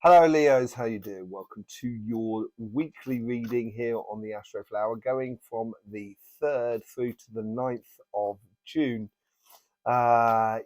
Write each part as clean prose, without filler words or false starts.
Hello Leos, how you doing? Welcome to your weekly reading here on the Astroflower, going from the 3rd through to the 9th of June.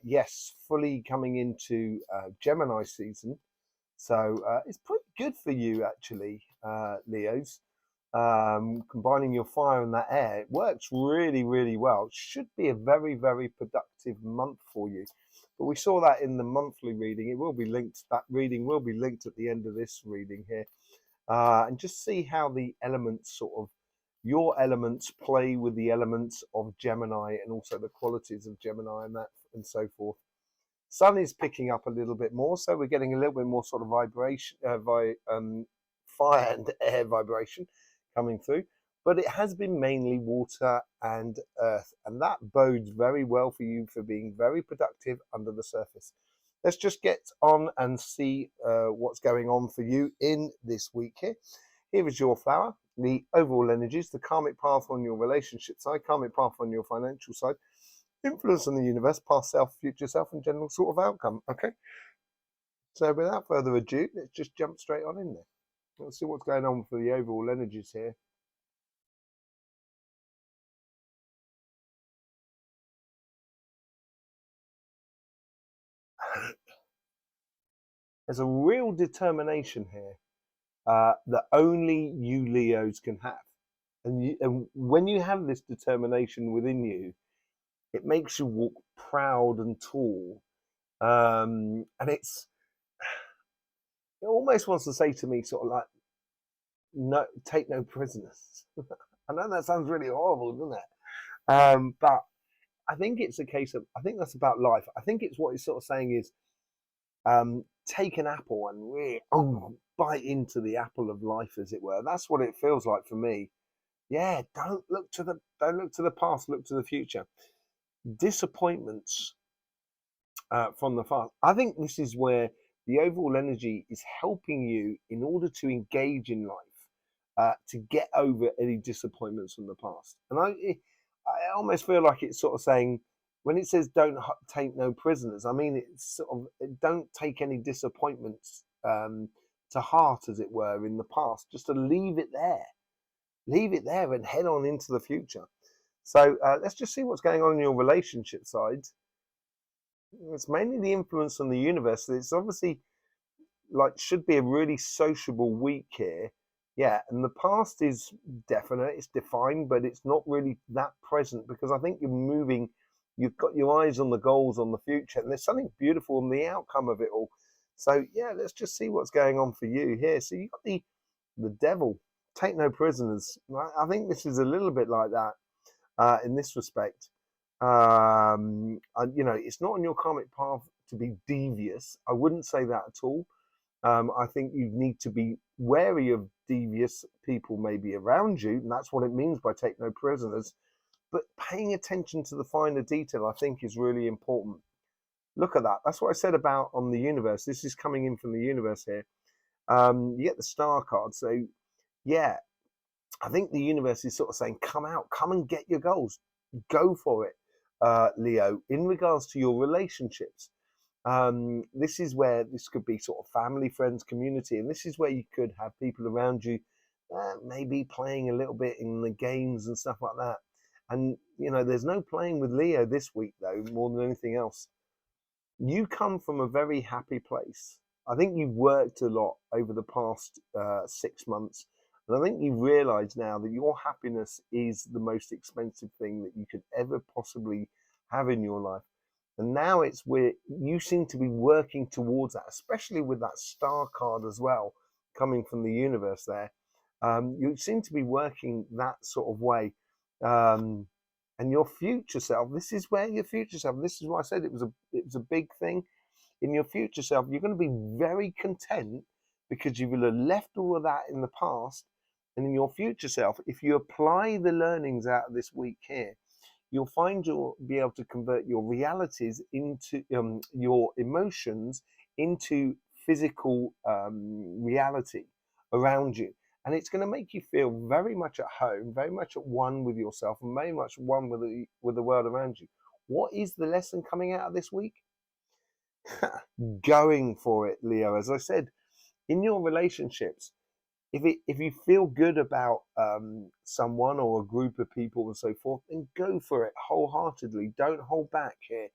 Yes, fully coming into Gemini season. So it's pretty good for you actually, Leos. Combining your fire and that air, it works really, really well. It should be a very, very productive month for you. But we saw that in the monthly reading. It will be linked. That reading will be linked at the end of this reading here, and just see how the elements your elements play with the elements of Gemini and also the qualities of Gemini and so forth. Sun is picking up a little bit more, so we're getting a little bit more sort of vibration, fire and air vibration coming through, but it has been mainly water and earth, and that bodes very well for you for being very productive under the surface. Let's just get on and see what's going on for you in this week here. Here is your flower, the overall energies, the karmic path on your relationship side, karmic path on your financial side, influence on the universe, past self, future self, and general sort of outcome. Okay, so without further ado, let's just jump straight on in there. Let's see what's going on for the overall energies here. There's a real determination here that only you Leos can have. And when you have this determination within you, it makes you walk proud and tall. And it almost wants to say to me, sort of like, no, take no prisoners. I know that sounds really horrible, doesn't it? But I think it's a case of, I think that's about life. I think it's what it's sort of saying is, take an apple and really bite into the apple of life, as it were. That's what it feels like for me. Yeah, don't look to the past, look to the future. Disappointments from the past. I think this is where the overall energy is helping you in order to engage in life, to get over any disappointments from the past. And I almost feel like it's sort of saying, when it says don't take no prisoners, I mean it's sort of, don't take any disappointments to heart, as it were, in the past. Just to leave it there and head on into the future. So let's just see what's going on in your relationship side. It's mainly the influence on the universe. It's obviously like should be a really sociable week here. Yeah, and the past is definite, it's defined, but it's not really that present because I think you've got your eyes on the goals, on the future, and there's something beautiful in the outcome of it all. So yeah, let's just see what's going on for you here. So you got the devil, take no prisoners. I think this is a little bit like that in this respect. And, it's not on your karmic path to be devious. I wouldn't say that at all. I think you need to be wary of devious people maybe around you, and that's what it means by take no prisoners. But paying attention to the finer detail, I think, is really important. Look at that. That's what I said about on the universe. This is coming in from the universe here. You get the star card. So, yeah, I think the universe is sort of saying, come out, come and get your goals. Go for it, Leo. In regards to your relationships, this is where this could be sort of family, friends, community, and this is where you could have people around you maybe playing a little bit in the games and stuff like that. And there's no playing with Leo this week though, more than anything else. You come from a very happy place. I think you've worked a lot over the past 6 months, and I think you realise now that your happiness is the most expensive thing that you could ever possibly have in your life. And now it's where you seem to be working towards that, especially with that star card as well, coming from the universe there. You seem to be working that sort of way. And your future self, this is where your future self, this is why I said it was a big thing. In your future self, you're going to be very content because you will have left all of that in the past. And in your future self, if you apply the learnings out of this week here, you'll find you'll be able to convert your realities into your emotions into physical reality around you. And it's going to make you feel very much at home, very much at one with yourself, and very much one with the world around you. What is the lesson coming out of this week? Going for it, Leo. As I said, In your relationships, if you feel good about someone or a group of people and so forth, then go for it wholeheartedly. Don't hold back here.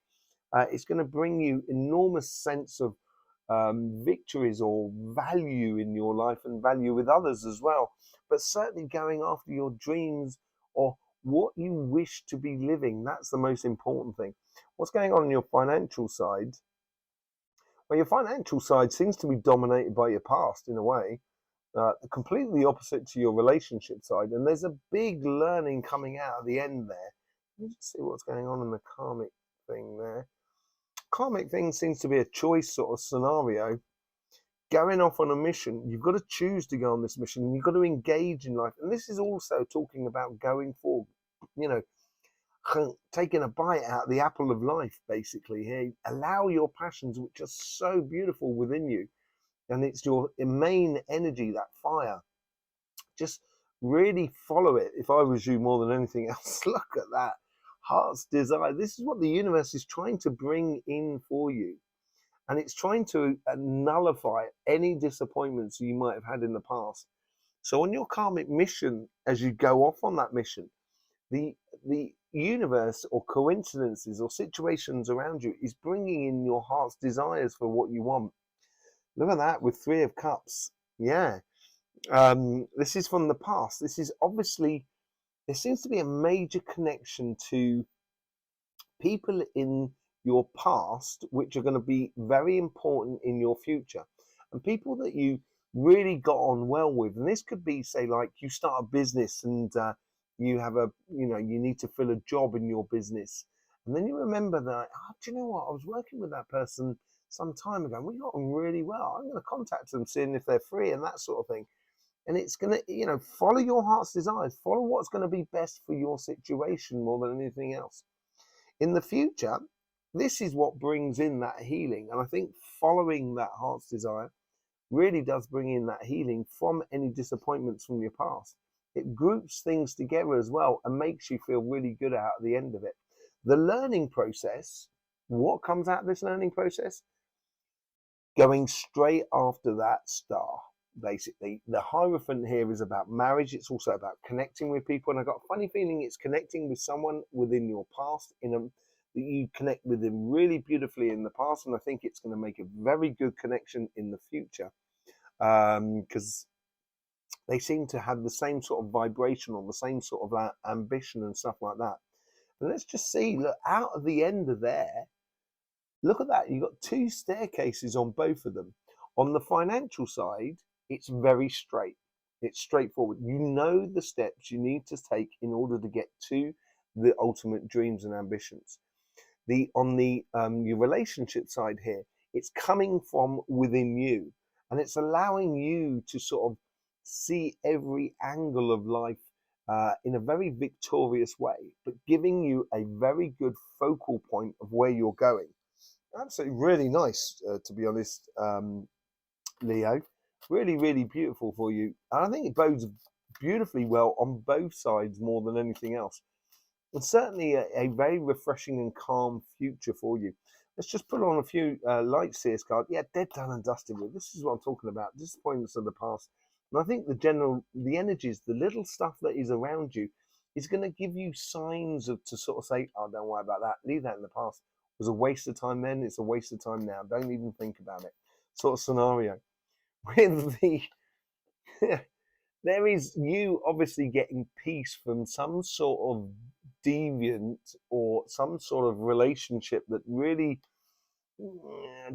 It's going to bring you enormous sense of victories or value in your life and value with others as well. But certainly going after your dreams or what you wish to be living, that's the most important thing. What's going on your financial side? Well, your financial side seems to be dominated by your past in a way, completely opposite to your relationship side. And there's a big learning coming out at the end there. Let me just see what's going on in the karmic thing there. Karmic thing seems to be a choice sort of scenario. Going off on a mission, you've got to choose to go on this mission, and you've got to engage in life. And this is also talking about going forward, you know, taking a bite out of the apple of life, basically. Here, allow your passions, which are so beautiful within you, and it's your main energy, that fire. Just really follow it. If I was you more than anything else, look at that heart's desire. This is what the universe is trying to bring in for you. And it's trying to nullify any disappointments you might have had in the past. So on your karmic mission, as you go off on that mission, the universe or coincidences or situations around you is bringing in your heart's desires for what you want. Look at that with 3 of Cups. Yeah. This is from the past. This is obviously, there seems to be a major connection to people in your past which are going to be very important in your future, and people that you really got on well with. And this could be, say, like you start a business and you have a, you know, you need to fill a job in your business, and then you remember that, oh, do you know what, I was working with that person some time ago and we got on really well. I'm going to contact them, seeing if they're free and that sort of thing. And it's going to, you know, follow your heart's desires, follow what's going to be best for your situation more than anything else. In the future, this is what brings in that healing. And I think following that heart's desire really does bring in that healing from any disappointments from your past. It groups things together as well and makes you feel really good out at the end of it. The learning process, what comes out of this learning process? Going straight after that star. Basically, the Hierophant here is about marriage. It's also about connecting with people, and I got a funny feeling it's connecting with someone within your past, that you connect with them really beautifully in the past, and I think it's going to make a very good connection in the future, because they seem to have the same sort of vibration or the same sort of ambition and stuff like that. And let's just see, look, out of the end of there, look at that. You've got 2 staircases on both of them. On the financial side, it's very straight. It's straightforward. You know the steps you need to take in order to get to the ultimate dreams and ambitions. On the your relationship side here, it's coming from within you, and it's allowing you to sort of see every angle of life in a very victorious way, but giving you a very good focal point of where you're going. Absolutely, really nice, to be honest, Leo. Really, really beautiful for you. And I think it bodes beautifully well on both sides more than anything else. And certainly a very refreshing and calm future for you. Let's just put on a few light Seers cards. Yeah, dead, done, and dusted with. This is what I'm talking about. Disappointments of the past. And I think the energies, the little stuff that is around you is going to give you signs of to sort of say, oh, don't worry about that. Leave that in the past. It was a waste of time then. It's a waste of time now. Don't even think about it. Sort of scenario. With the there is you obviously getting peace from some sort of deviant or some sort of relationship that really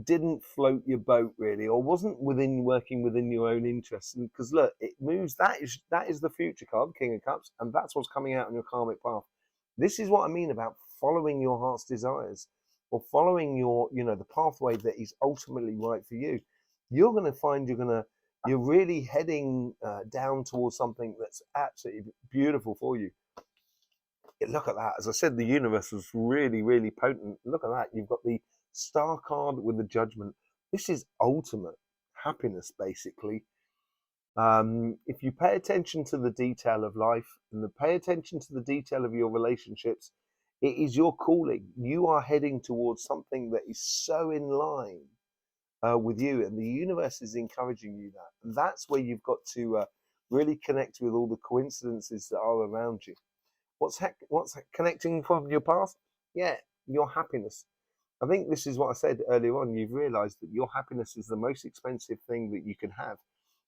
didn't float your boat really, or wasn't working within your own interests. And because look, it moves. That is the future card, King of Cups, and that's what's coming out on your karmic path. This is what I mean about following your heart's desires, or following your, you know, the pathway that is ultimately right for you. You're going to find you're really heading down towards something that's absolutely beautiful for you. Look at that. As I said, the universe was really, really potent. Look at that. You've got the Star card with the Judgment. This is ultimate happiness, basically. If you pay attention to the detail of life and pay attention to the detail of your relationships, it is your calling. You are heading towards something that is so in line with you, and the universe is encouraging you that. And that's where you've got to really connect with all the coincidences that are around you. What's connecting from your past? Yeah, your happiness. I think this is what I said earlier on. You've realized that your happiness is the most expensive thing that you can have.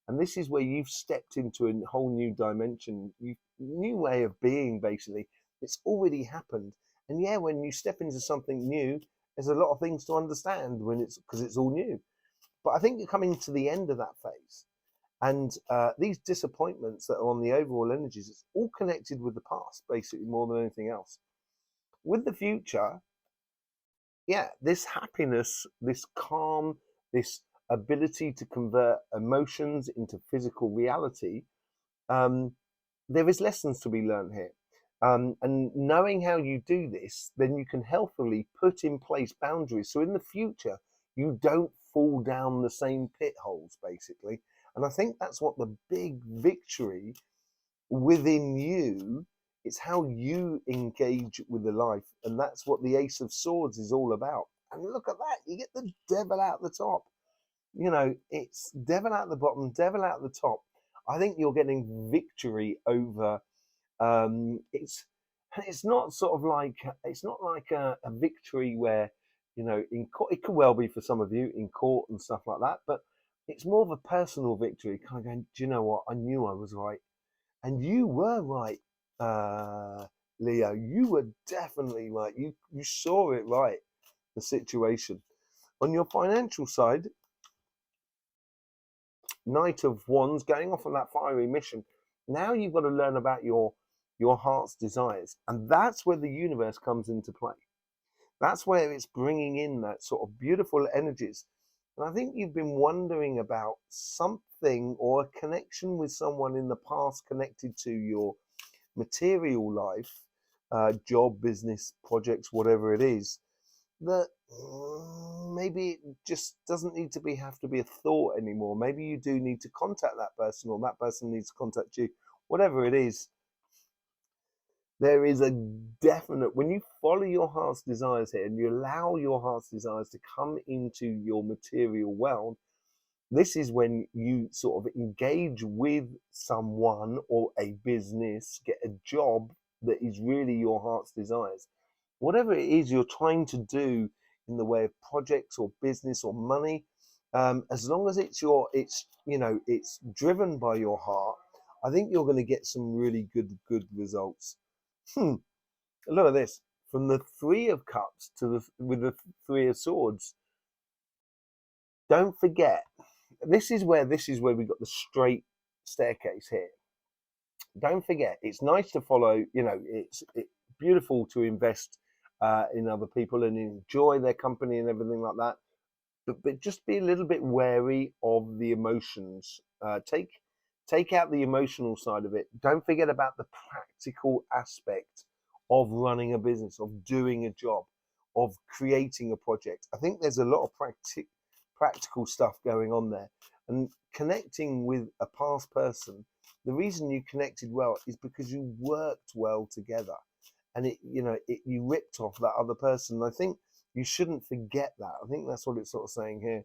And this is where you've stepped into a whole new dimension, new way of being, basically. It's already happened. And yeah, when you step into something new, there's a lot of things to understand when because it's all new. But I think you're coming to the end of that phase. And these disappointments that are on the overall energies, it's all connected with the past, basically, more than anything else. With the future, yeah, this happiness, this calm, this ability to convert emotions into physical reality, um, there is lessons to be learned here. And knowing how you do this, then you can healthily put in place boundaries. So in the future, you don't fall down the same pit holes, basically. And I think that's what the big victory within you, it's how you engage with the life. And that's what the Ace of Swords is all about. And look at that, you get the devil out the top. You know, it's devil out the bottom, devil out the top. I think you're getting victory over it's not sort of like it's not like a victory where, you know, in court. It could well be for some of you in court and stuff like that, but it's more of a personal victory, kind of going, do you know what, I knew I was right. And you were right, Leo. You were definitely right. You saw it right, the situation. On your financial side, Knight of Wands, going off on that fiery mission. Now you've got to learn about your heart's desires, and that's where the universe comes into play. That's where it's bringing in that sort of beautiful energies. And I think you've been wondering about something or a connection with someone in the past connected to your material life, job, business, projects, whatever it is, that maybe it just doesn't need to have to be a thought anymore. Maybe you do need to contact that person, or that person needs to contact you. Whatever it is, there is a definite, when you follow your heart's desires here and you allow your heart's desires to come into your material world, this is when you sort of engage with someone or a business, get a job that is really your heart's desires. Whatever it is you're trying to do in the way of projects or business or money, as long as it's it's driven by your heart, I think you're going to get some really good results. Look at this, from the Three of Cups to the Three of Swords. Don't forget, this is where we got the straight staircase here. Don't forget, it's nice to follow. It's beautiful to invest in other people and enjoy their company and everything like that. But just be a little bit wary of the emotions. Take out the emotional side of it. Don't forget about the practical aspect of running a business, of doing a job, of creating a project. I think there's a lot of practical stuff going on there. And connecting with a past person, the reason you connected well is because you worked well together, and you ripped off that other person. And I think you shouldn't forget that. I think that's what it's sort of saying here.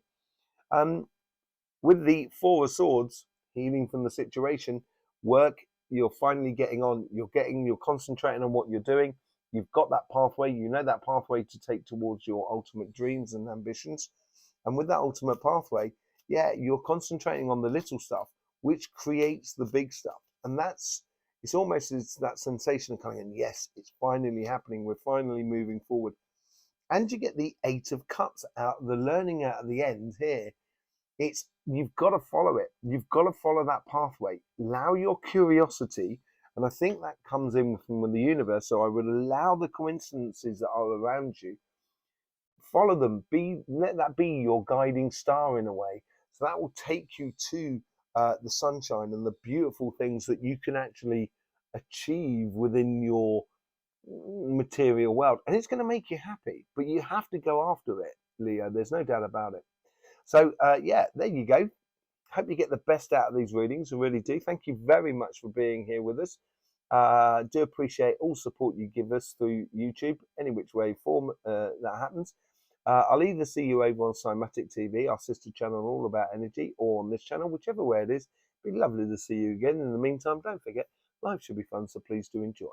With the Four of Swords, healing from the situation, work, you're finally getting on. You're concentrating on what you're doing. You've got that pathway. You know that pathway to take towards your ultimate dreams and ambitions. And with that ultimate pathway, yeah, you're concentrating on the little stuff, which creates the big stuff. And it's almost that sensation of coming in, yes, it's finally happening. We're finally moving forward. And you get the Eight of Cups out, the learning out at the end here. You've got to follow it. You've got to follow that pathway. Allow your curiosity. And I think that comes in from the universe. So I would allow the coincidences that are around you. Follow them. Let that be your guiding star in a way. So that will take you to the sunshine and the beautiful things that you can actually achieve within your material world. And it's going to make you happy. But you have to go after it, Leo. There's no doubt about it. So, yeah, there you go. Hope you get the best out of these readings. I really do. Thank you very much for being here with us. Do appreciate all support you give us through YouTube, any which way form that happens. I'll either see you over on Cymatic TV, our sister channel all about energy, or on this channel, whichever way it is. It'd be lovely to see you again. In the meantime, don't forget, life should be fun, so please do enjoy.